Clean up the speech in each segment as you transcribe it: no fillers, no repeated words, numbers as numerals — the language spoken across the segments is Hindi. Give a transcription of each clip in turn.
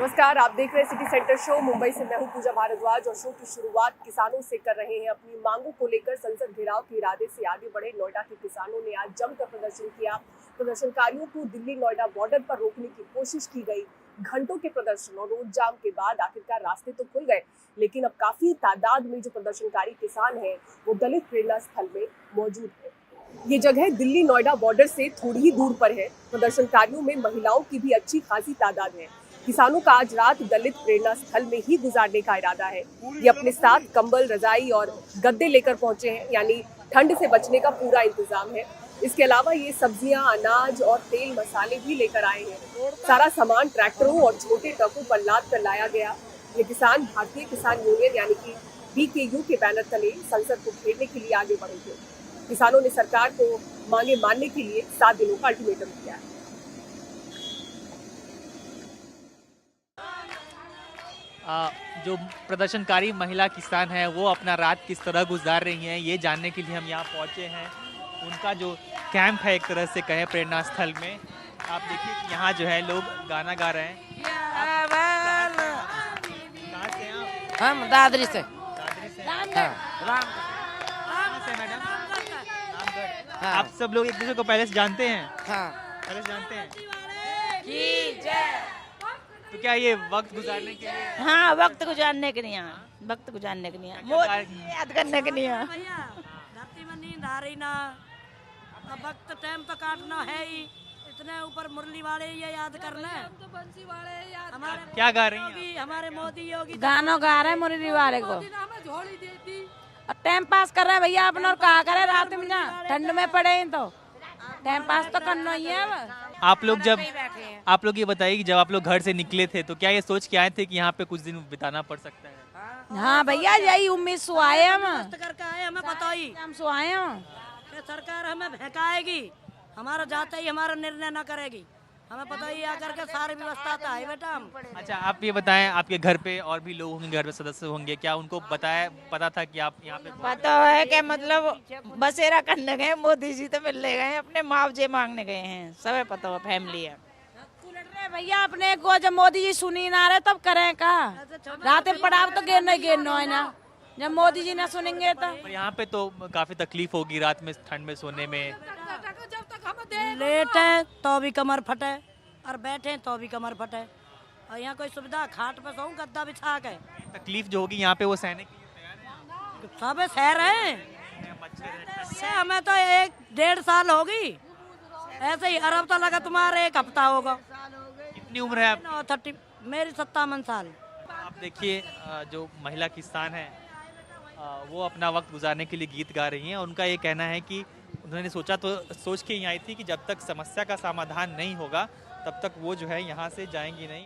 नमस्कार, आप देख रहे हैं सिटी सेंटर शो। मुंबई से मैं हूं पूजा भारद्वाज और शो की शुरुआत किसानों से कर रहे हैं। अपनी मांगों को लेकर संसद घेराव के इरादे से आगे बढ़े नोएडा के किसानों ने आज जमकर प्रदर्शन किया। प्रदर्शनकारियों को दिल्ली नोएडा बॉर्डर पर रोकने की कोशिश की गई। घंटों के प्रदर्शन और रोड जाम के बाद आखिरकार रास्ते तो खुल गए, लेकिन अब काफी तादाद में जो प्रदर्शनकारी किसान हैं वो दलित प्रेरणा स्थल में मौजूद है। ये जगह दिल्ली नोएडा बॉर्डर से थोड़ी ही दूर पर है। प्रदर्शनकारियों में महिलाओं की भी अच्छी खासी तादाद है। किसानों का आज रात दलित प्रेरणा स्थल में ही गुजारने का इरादा है। ये अपने साथ कंबल, रजाई और गद्दे लेकर पहुंचे हैं, यानी ठंड से बचने का पूरा इंतजाम है। इसके अलावा ये सब्जियां, अनाज और तेल मसाले भी लेकर आए हैं। सारा सामान ट्रैक्टरों और छोटे ट्रकों पर लाद कर लाया गया। ये किसान भारतीय किसान यूनियन यानी कि BKU के बैनर तले संसद को घेरने के लिए आगे बढ़े थे। किसानों ने सरकार को मांगे मानने के लिए 7 दिनों का अल्टीमेटम दिया है। जो प्रदर्शनकारी महिला किसान हैं वो अपना रात किस तरह गुजार रही हैं ये जानने के लिए हम यहाँ पहुँचे हैं। उनका जो कैंप है एक तरह से कहें प्रेरणा स्थल में, आप देखिए कि यहाँ जो है लोग गाना गा रहे हैं। कहाँ से हैं आप? हम दादरी से। दादरी से। हाँ। कहाँ से मैडम? रामगढ़। हाँ। आप सब लोग एक दूसरे को पहले से जानते हैं? हाँ। पहले से जानते हैं? तो क्या ये वक्त गुजारने के लिए? हाँ, वक्त गुजारने के लिए, वक्त गुजारने के लिए, याद करने के लिए। धरती में नींद आ रही ना, अब वक्त टाइम तो काटना है ही, इतने ऊपर मुरली वाले ये याद करना है। तो बंसी वाले याद हमारे क्या गा रही हैं? हमारे मोदी योगी गानों गा रहे हैं मुरली वाले को झोली देती। और टाइम पास कर रहे हैं भैया अपना, और कहा करे रात में ना ठंड में पड़े हैं तो टाइम पास तो करना ही है। आप लोग ये बताइए कि जब आप लोग घर से निकले थे तो क्या ये सोच के आए थे कि यहाँ पे कुछ दिन बिताना पड़ सकता है? हाँ भैया, यही उम्मीद से आए हम, करके आए, हमें बताई हम से आए हम कि सरकार हमें भड़काएगी, हमारा जाते ही हमारा निर्णय न करेगी। हमें पता ही आकर के सारी व्यवस्था था है बेटा हम। अच्छा, आप ये बताएं, आपके घर पे और भी लोग होंगे, घर में सदस्य होंगे, क्या उनको पता था कि आप यहाँ पे? पता है कि मतलब बसेरा करने गए, मोदी जी तो मिलने गए, अपने मुआवजे मांगने गए हैं, सब पता हो, फैमिली है भैया अपने को। जब मोदी जी सुनी ना रहे तब करें का, रात में पड़ाव तो गिरना है ना, जब मोदी जी ना सुनेंगे तो। यहाँ पे तो काफी तकलीफ होगी रात में ठंड में सोने में। लेट है तो भी कमर फटे और बैठे तो भी कमर फटे, और यहाँ कोई सुविधा खाट पे सोऊं गद्दा बिछा के। तकलीफ जो होगी यहाँ पे वो सहने के लिए तैयार हैं? सब शहर है, हमें तो 1-1.5 साल होगी ऐसे ही। अरब तो लगा तुम्हारे 1 हफ्ता होगा। कितनी उम्र है आप? 30, मेरी 57 साल। आप देखिए जो महिला किसान है वो अपना वक्त गुजारने के लिए गीत गा रही हैं। उनका ये कहना है कि उन्होंने सोच के ही आई थी कि जब तक समस्या का समाधान नहीं होगा तब तक वो जो है यहाँ से जाएंगी नहीं।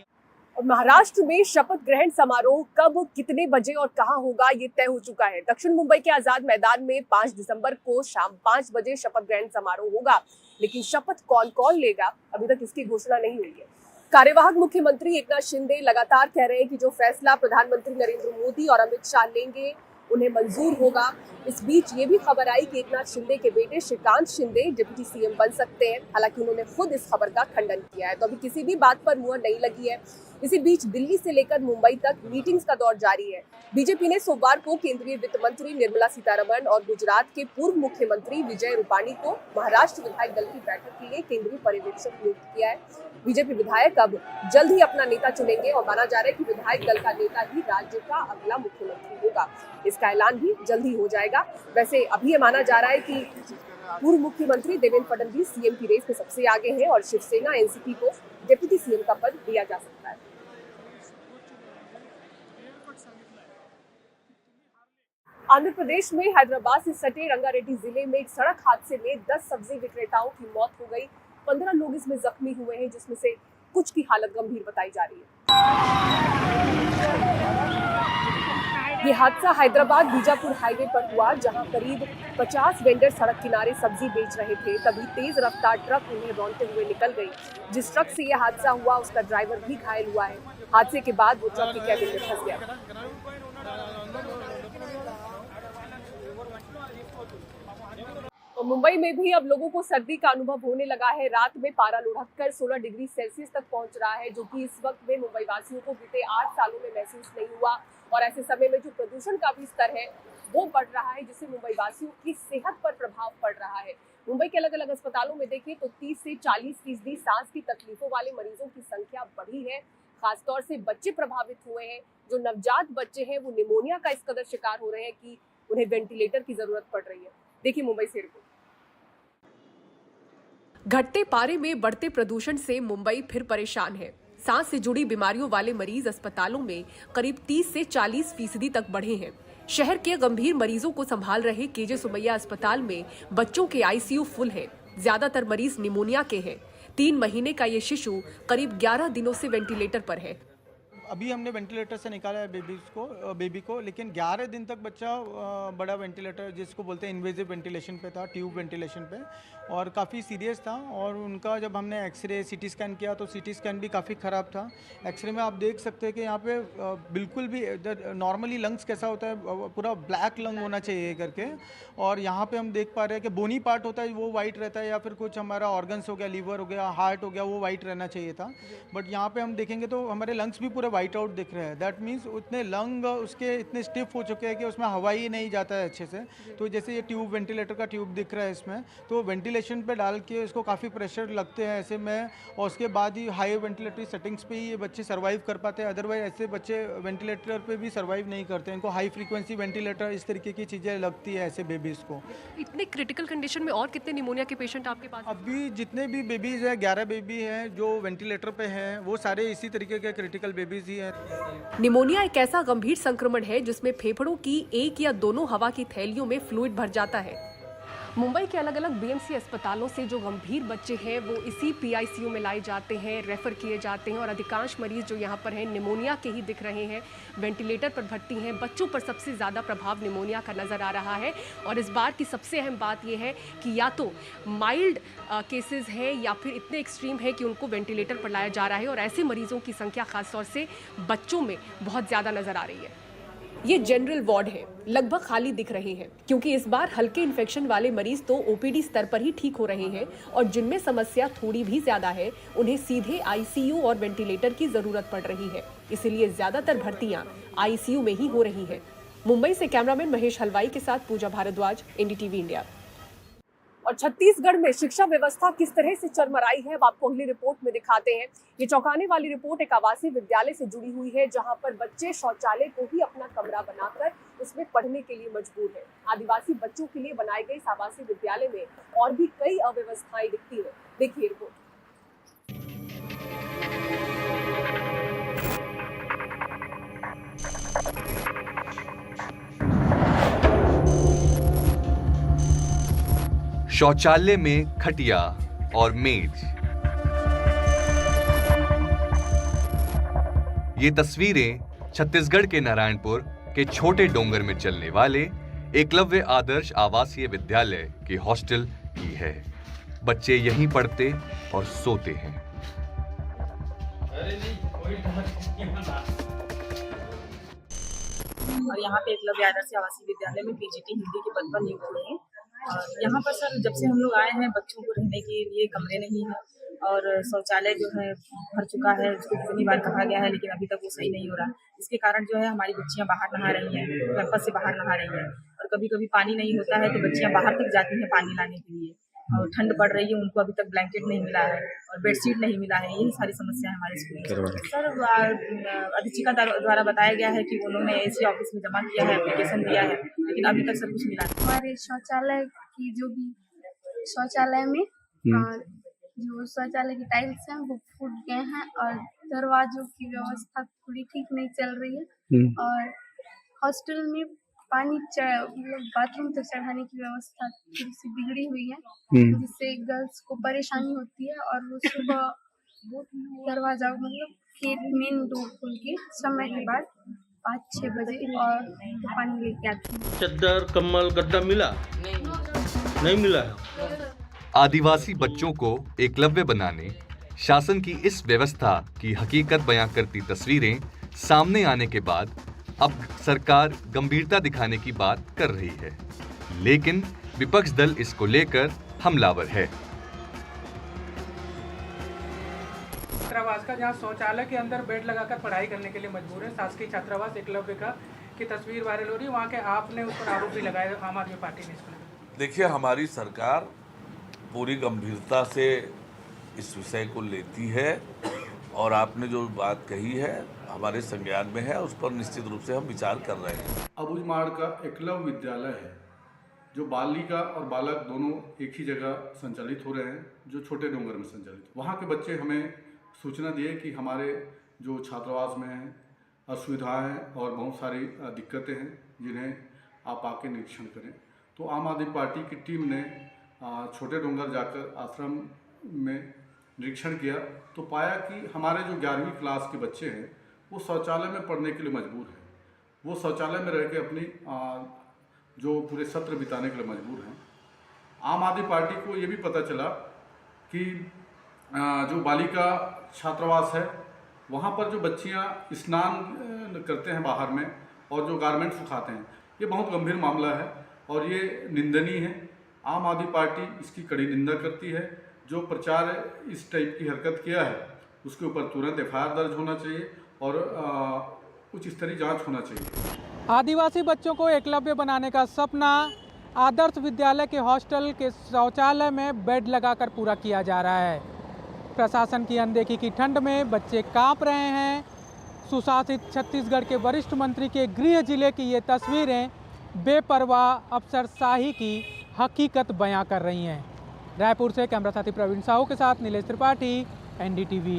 और महाराष्ट्र में शपथ ग्रहण समारोह कब, कितने बजे और कहां होगा ये तय हो चुका है। दक्षिण मुंबई के आजाद मैदान में 5 दिसंबर को शाम 5 बजे शपथ ग्रहण समारोह होगा, लेकिन शपथ कौन कौन लेगा अभी तक इसकी घोषणा नहीं हुई है। कार्यवाहक मुख्यमंत्री एकनाथ शिंदे लगातार कह रहे हैं कि जो फैसला प्रधानमंत्री नरेंद्र मोदी और अमित शाह लेंगे उन्हें मंजूर होगा। इस बीच ये भी खबर आई कि एकनाथ शिंदे के बेटे श्रीकांत शिंदे डिप्टी सीएम बन सकते हैं। हालांकि उन्होंने खुद इस खबर का खंडन किया है, तो अभी किसी भी बात पर मुहर नहीं लगी है। इसी बीच दिल्ली से लेकर मुंबई तक मीटिंग्स का दौर जारी है। बीजेपी ने सोमवार को केंद्रीय वित्त मंत्री निर्मला सीतारमण और गुजरात के पूर्व मुख्यमंत्री विजय रूपाणी को महाराष्ट्र विधायक दल की बैठक के लिए केंद्रीय पर्यवेक्षक नियुक्त किया है। बीजेपी विधायक अब जल्द ही अपना नेता चुनेंगे और माना जा रहा है कि विधायक दल का नेता ही राज्य का अगला मुख्यमंत्री होगा। इसका ऐलान भी जल्द ही हो जाएगा। वैसे अभी ये माना जा रहा है कि पूर्व मुख्यमंत्री देवेंद्र फडणवीस सीएम की रेस में सबसे आगे हैं और शिवसेना एनसीपी को डिप्टी सीएम का पद दिया जा सकता है। आंध्र प्रदेश में हैदराबाद से सटे रंगारेड्डी जिले में एक सड़क हादसे में 10 सब्जी विक्रेताओं की मौत हो गई। 15 लोग इसमें जख्मी हुए हैं, जिसमें से कुछ की हालत गंभीर बताई जा रही है। ये हादसा हैदराबाद बीजापुर हाईवे पर हुआ, जहां करीब 50 वेंडर सड़क किनारे सब्जी बेच रहे थे। तभी तेज रफ्तार ट्रक उन्हें रौंदते हुए निकल गई। जिस ट्रक से यह हादसा हुआ उसका ड्राइवर भी घायल हुआ है। हादसे के बाद वो ट्रक के कैबिन में फंस गया। मुंबई में भी अब लोगों को सर्दी का अनुभव होने लगा है। रात में पारा लुढ़ककर 16 डिग्री सेल्सियस तक पहुंच रहा है, जो कि इस वक्त में मुंबई वासियों को बीते 8 सालों में महसूस नहीं हुआ। और ऐसे समय में जो प्रदूषण का भी स्तर है वो बढ़ रहा है, जिससे मुंबई वासियों की सेहत पर प्रभाव पड़ रहा है। मुंबई के अलग अलग अस्पतालों में देखें तो 30 से 40% सांस की तकलीफों वाले मरीजों की संख्या बढ़ी है। खासतौर से बच्चे प्रभावित हुए हैं। जो नवजात बच्चे हैं वो निमोनिया का इस कदर शिकार हो रहे हैं कि उन्हें वेंटिलेटर की जरूरत पड़ रही है। देखिए मुंबई से रिपोर्ट। घटते पारे में बढ़ते प्रदूषण से मुंबई फिर परेशान है। सांस से जुड़ी बीमारियों वाले मरीज अस्पतालों में करीब 30 से 40% तक बढ़े हैं। शहर के गंभीर मरीजों को संभाल रहे केजे सुमैया अस्पताल में बच्चों के आईसीयू फुल है। ज्यादातर मरीज निमोनिया के हैं। 3 महीने का ये शिशु करीब 11 दिनों से वेंटिलेटर पर है। अभी हमने वेंटिलेटर से निकाला है बेबी को, लेकिन 11 दिन तक बच्चा बड़ा वेंटिलेटर जिसको बोलते हैं इन्वेजिव वेंटिलेशन पे था, ट्यूब वेंटिलेशन पे, और काफ़ी सीरियस था। और उनका जब हमने एक्सरे सीटी स्कैन किया तो सीटी स्कैन भी काफ़ी ख़राब था। एक्सरे में आप देख सकते हैं कि यहाँ पे बिल्कुल भी नॉर्मली लंग्स कैसा होता है, पूरा ब्लैक लंग होना चाहिए करके, और यहाँ पे हम देख पा रहे हैं कि बोनी पार्ट होता है वो वाइट रहता है, या फिर कुछ हमारा ऑर्गन्स हो गया, लीवर हो गया, हार्ट हो गया, वो वाइट रहना चाहिए था। बट यहाँ पे हम देखेंगे तो हमारे लंग्स भी पूरे वाइट आउट दिख रहे हैं। दैट मीन्स उतने लंग उसके इतने स्टिफ हो चुके हैं कि उसमें हवा ही नहीं जाता है अच्छे से। तो जैसे ये ट्यूब वेंटिलेटर का ट्यूब दिख रहा है इसमें, तो वेंटिलेशन पे डाल के इसको काफ़ी प्रेशर लगते हैं ऐसे में, और उसके बाद ही हाई वेंटिलेटरी सेटिंग्स पे ही ये बच्चे सर्वाइव कर पाते हैं। अदरवाइज ऐसे बच्चे वेंटिलेटर पे भी सर्वाइव नहीं करते। इनको हाई फ्रीक्वेंसी वेंटिलेटर इस तरीके की चीज़ें लगती है ऐसे बेबीज़ को। इतने क्रिटिकल कंडीशन में और कितने निमोनिया के पेशेंट आपके पास? अभी जितने भी बेबीज़ हैं, 11 बेबी हैं जो वेंटिलेटर पे हैं, वो सारे इसी तरीके के क्रिटिकल बेबीज़ ही हैं। निमोनिया एक ऐसा गंभीर संक्रमण है जिसमें फेफड़ों की एक या दोनों हवा की थैलियों में फ्लूइड भर जाता है। मुंबई के अलग अलग बीएमसी अस्पतालों से जो गंभीर बच्चे हैं वो इसी पीआईसीयू में लाए जाते हैं, रेफर किए जाते हैं, और अधिकांश मरीज जो यहाँ पर हैं निमोनिया के ही दिख रहे हैं, वेंटिलेटर पर भर्ती हैं। बच्चों पर सबसे ज़्यादा प्रभाव निमोनिया का नज़र आ रहा है। और इस बार की सबसे अहम बात यह है कि या तो माइल्ड केसेस हैं या फिर इतने एक्सट्रीम है कि उनको वेंटिलेटर पर लाया जा रहा है, और ऐसे मरीजों की संख्या खासतौर से बच्चों में बहुत ज़्यादा नज़र आ रही है। ये जनरल वार्ड है, लगभग खाली दिख रहे हैं क्योंकि इस बार हल्के इन्फेक्शन वाले मरीज तो ओपीडी स्तर पर ही ठीक हो रहे हैं, और जिनमें समस्या थोड़ी भी ज्यादा है उन्हें सीधे आईसीयू और वेंटिलेटर की जरूरत पड़ रही है। इसीलिए ज्यादातर भर्तियां आईसीयू में ही हो रही है। मुंबई से कैमरामैन महेश हलवाई के साथ पूजा भारद्वाज, एनडीटीवी इंडिया। और छत्तीसगढ़ में शिक्षा व्यवस्था किस तरह से चरमराई है, आपको अगली रिपोर्ट में दिखाते हैं। ये चौंकाने वाली रिपोर्ट एक आवासीय विद्यालय से जुड़ी हुई है, जहां पर बच्चे शौचालय को ही अपना कमरा बनाकर उसमें पढ़ने के लिए मजबूर हैं। आदिवासी बच्चों के लिए बनाए गए इस आवासीय विद्यालय में और भी कई अव्यवस्थाएं दिखती हैं। देखिए रिपोर्ट। शौचालय में खटिया और मेज। ये तस्वीरें छत्तीसगढ़ के नारायणपुर के छोटे डोंगर में चलने वाले एकलव्य आदर्श आवासीय विद्यालय के हॉस्टल की है। बच्चे यहीं पढ़ते और सोते हैं। और यहाँ पे एकलव्य आदर्श आवासीय विद्यालय में पीजीटी हिंदी के पद पर नियुक्त हुए हैं। और यहाँ पर सर जब से हम लोग आए हैं बच्चों को रहने के लिए कमरे नहीं है, और शौचालय जो है भर चुका है। उसको कितनी बार कहा गया है लेकिन अभी तक वो सही नहीं हो रहा। इसके कारण जो है हमारी बच्चियाँ बाहर नहा रही हैं, कैंपस से बाहर नहा रही हैं, और कभी कभी पानी नहीं होता है तो बच्चियाँ बाहर तक जाती हैं पानी लाने के लिए, और ठंड पड़ रही है, उनको अभी तक ब्लैंकेट नहीं मिला है और बेडशीट नहीं मिला है। यही सारी समस्या है हमारे स्कूल में। सर अधीक्षिका द्वारा बताया गया है कि उन्होंने एसी ऑफिस में जमा किया है, एप्लीकेशन दिया है, लेकिन अभी तक सब कुछ मिला नहीं। हमारे शौचालय की जो भी शौचालय में जो शौचालय की टाइल्स हैं वो फूट गए हैं, और दरवाजों की व्यवस्था थोड़ी ठीक नहीं चल रही है, और हॉस्टल में पानी मतलब बाथरूम तक चढ़ाने की व्यवस्था थोड़ी सी बिगड़ी हुई है, जिससे गर्ल्स को परेशानी होती है, और वो सुबह दरवाजा मतलब गेट मेन डोर खोल के समय के बाद 5-6 बजे और पानी लेके आती है। चद्दर कम्बल गद्दा मिला नहीं मिला। आदिवासी बच्चों को एकलव्य बनाने शासन की इस व्यवस्था की हकीकत बयां करती तस्वीरें सामने आने के बाद अब सरकार गंभीरता दिखाने की बात कर रही है, लेकिन विपक्ष दल इसको लेकर हमलावर है। छात्रावास का जहां शौचालय के अंदर बेड लगाकर पढ़ाई करने के लिए मजबूर है, शासकीय छात्रावास एकलव्य का की तस्वीर वायरल हो रही है, वहाँ के आपने उस पर आरोप भी लगाया आम आदमी पार्टी ने इसको। देखिए, हमारी सरकार पूरी गंभीरता से इस विषय को लेती है और आपने जो बात कही है हमारे संज्ञान में है, उस पर निश्चित रूप से हम विचार कर रहे हैं। अबुझमाड़ का एकलव्य विद्यालय है जो बालिका और बालक दोनों एक ही जगह संचालित हो रहे हैं, जो छोटे डोंगर में संचालित। वहाँ के बच्चे हमें सूचना दिए कि हमारे जो छात्रावास में असुविधाएं हैं और बहुत सारी दिक्कतें हैं जिन्हें आप आके निरीक्षण करें। तो आम आदमी पार्टी की टीम ने छोटे डोंगर जाकर आश्रम में निरीक्षण किया तो पाया कि हमारे जो 11वीं क्लास के बच्चे हैं वो शौचालय में पढ़ने के लिए मजबूर हैं। वो शौचालय में रह के अपनी जो पूरे सत्र बिताने के लिए मजबूर हैं। आम आदमी पार्टी को ये भी पता चला कि जो बालिका छात्रावास है वहाँ पर जो बच्चियाँ स्नान करते हैं बाहर में और जो गारमेंट सुखाते हैं, ये बहुत गंभीर मामला है और ये निंदनीय है। आम आदमी पार्टी इसकी कड़ी निंदा करती है। जो प्रचार इस टाइप की हरकत किया है उसके ऊपर तुरंत FIR दर्ज होना चाहिए और उच्च स्तरीय जांच होना चाहिए। आदिवासी बच्चों को एकलव्य बनाने का सपना आदर्श विद्यालय के हॉस्टल के शौचालय में बेड लगाकर पूरा किया जा रहा है। प्रशासन की अनदेखी की ठंड में बच्चे कांप रहे हैं। सुशासित छत्तीसगढ़ के वरिष्ठ मंत्री के गृह जिले की ये तस्वीरें बेपरवाह अफसरशाही की हकीकत बयां कर रही हैं। रायपुर से कैमरा साथी प्रवीण साहू के साथ नीलेश त्रिपाठी, NDTV।